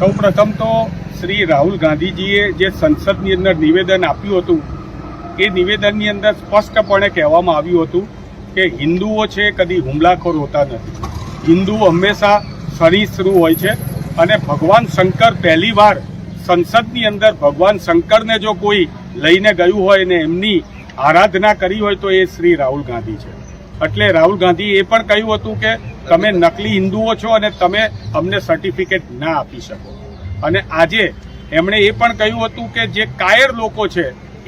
સૌપ્રથમ તો શ્રી રાહુલ ગાંધીજીએ જે સંસદની અંદર નિવેદન આપ્યું હતું એ નિવેદનની અંદર સ્પષ્ટપણે કહેવામાં આવ્યું હતું કે હિન્દુઓ છે કદી હુમલાખોર હોતા નથી. હિન્દુઓ હંમેશા સહિષ્ણુ હોય છે અને ભગવાન શંકર પહેલીવાર સંસદની અંદર ભગવાન શંકરને જો કોઈ લઈને ગયું હોય ને એમની આરાધના કરી હોય તો એ શ્રી રાહુલ ગાંધી છે. એટલે રાહુલ ગાંધીએ એ પણ કહ્યું હતું કે તમે નકલી હિન્દુઓ છો અને તમે અમને સર્ટિફિકેટ ના આપી શકો. અને આજે એમણે એ પણ કહ્યું હતું કે જે કાયર લોકો છે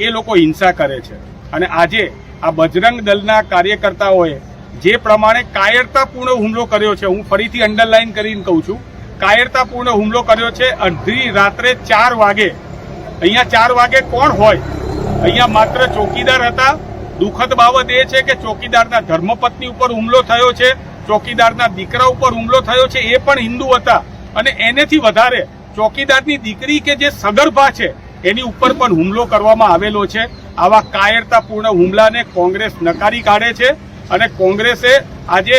એ લોકો હિંસા કરે છે. અને આજે આ બજરંગ દળના કાર્યકર્તાઓએ જે પ્રમાણે કાયરતાપૂર્ણ હુમલો કર્યો છે, હું ફરીથી અંડરલાઈન કરીને કહું છું, કાયરતાપૂર્ણ હુમલો કર્યો છે. અડધી રાત્રે 4 વાગે, અહીંયા 4 વાગે કોણ હોય? અહીંયા માત્ર ચોકીદાર હતા. દુઃખદ બાબત એ છે કે ચોકીદારના ધર્મપત્ની ઉપર હુમલો થયો છે, ચોકીદારના દીકરા ઉપર હુમલો થયો છે, એ પણ હિન્દુ હતા. અને એનેથી વધારે ચોકીદારની દીકરી કે જે સગર્ભા છે એની ઉપર પણ હુમલો કરવામાં આવેલો છે. આવા કાયરતાપૂર્ણ હુમલાને કોંગ્રેસ નકારી કાઢે છે. અને કોંગ્રેસે આજે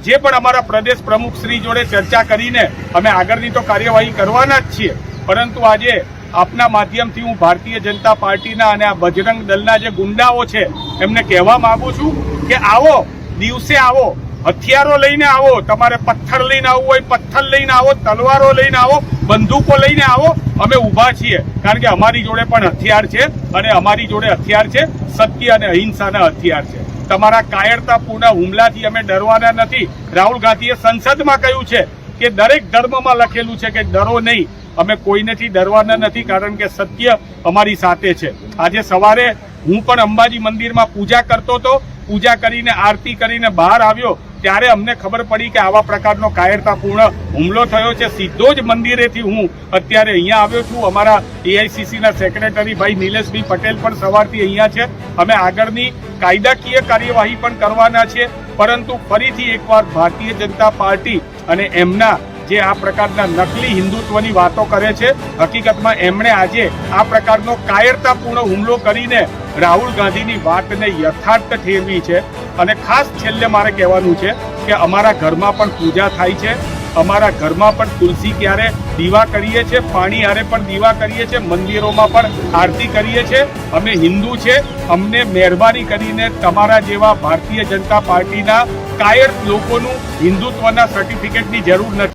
જે પણ અમારા પ્રદેશ પ્રમુખ શ્રી જોડે ચર્ચા કરીને અમે આગળની તો કાર્યવાહી કરવાના જ છીએ, પરંતુ આજે આપના માધ્યમથી હું ભારતીય જનતા પાર્ટીના અને આ બજરંગ દળના જે ગુંડાઓ છે એમને કહેવા માંગુ છું કે આવો, દિવસે આવો, હથિયારો લઈને આવો. તમારે પથ્થર લઈને આવવું હોય પથ્થર લઈને આવો, તલવારો લઈને આવો, બંદૂકો લઈને આવો. અમે ઊભા છીએ, કારણ કે અમારી જોડે પણ હથિયાર છે અને અમારી જોડે હથિયાર છે સત્ય અને અહિંસાના હથિયાર છે. તમારા કાયરતાપૂર્ણ હુમલાથી અમે ડરવાના નથી. રાહુલ ગાંધીએ સંસદમાં કહ્યું છે કે દરેક ધર્મમાં લખેલું છે કે ડરો નહીં. અમે કોઈનેથી ડરવાના નથી, કારણ કે સત્ય અમારી સાથે છે. આજે સવારે હું પણ અંબાજી મંદિરમાં પૂજા કરતો હતો. પૂજા કરીને આરતી કરીને બહાર આવ્યો ત્યારે અમને ખબર પડી કે આવા પ્રકારનો કાયરતાપૂર્ણ હુમલો થયો છે. સીધો જ મંદિરેથી હું અત્યારે અહીંયા આવ્યો છું. અમારા એઆઈસીસીના સેક્રેટરી ભાઈ નિલેશભાઈ પટેલ પણ સવારથી અહીંયા છે. અમે આગળની કાયદાકીય કાર્યવાહી પણ કરવાના છે. પરંતુ ફરીથી એકવાર ભારતીય જનતા પાર્ટી અને એમના જે આ પ્રકારના નકલી હિન્દુત્વની વાતો કરે છે, હકીકતમાં એમણે આજે આ પ્રકારનો કાયરતાપૂર્ણ હુમલો કરીને રાહુલ ગાંધીની વાતને યથાર્થ ઠેરવી છે. અને ખાસ છેલ્લે મારે કહેવાનું છે કે અમારા ઘરમાં પણ પૂજા થાય છે. અમારા ઘરમાં પણ તુલસી ક્યારે દીવા કરીએ છીએ, પાણી હારે પણ દીવા કરીએ છીએ, મંદિરોમાં પણ આરતી કરીએ છીએ. અમે હિન્દુ છે. અમને મહેરબાની કરીને તમારા જેવા ભારતીય જનતા પાર્ટીના કાયર લોકોનું હિન્દુત્વના સર્ટિફિકેટની જરૂર નથી.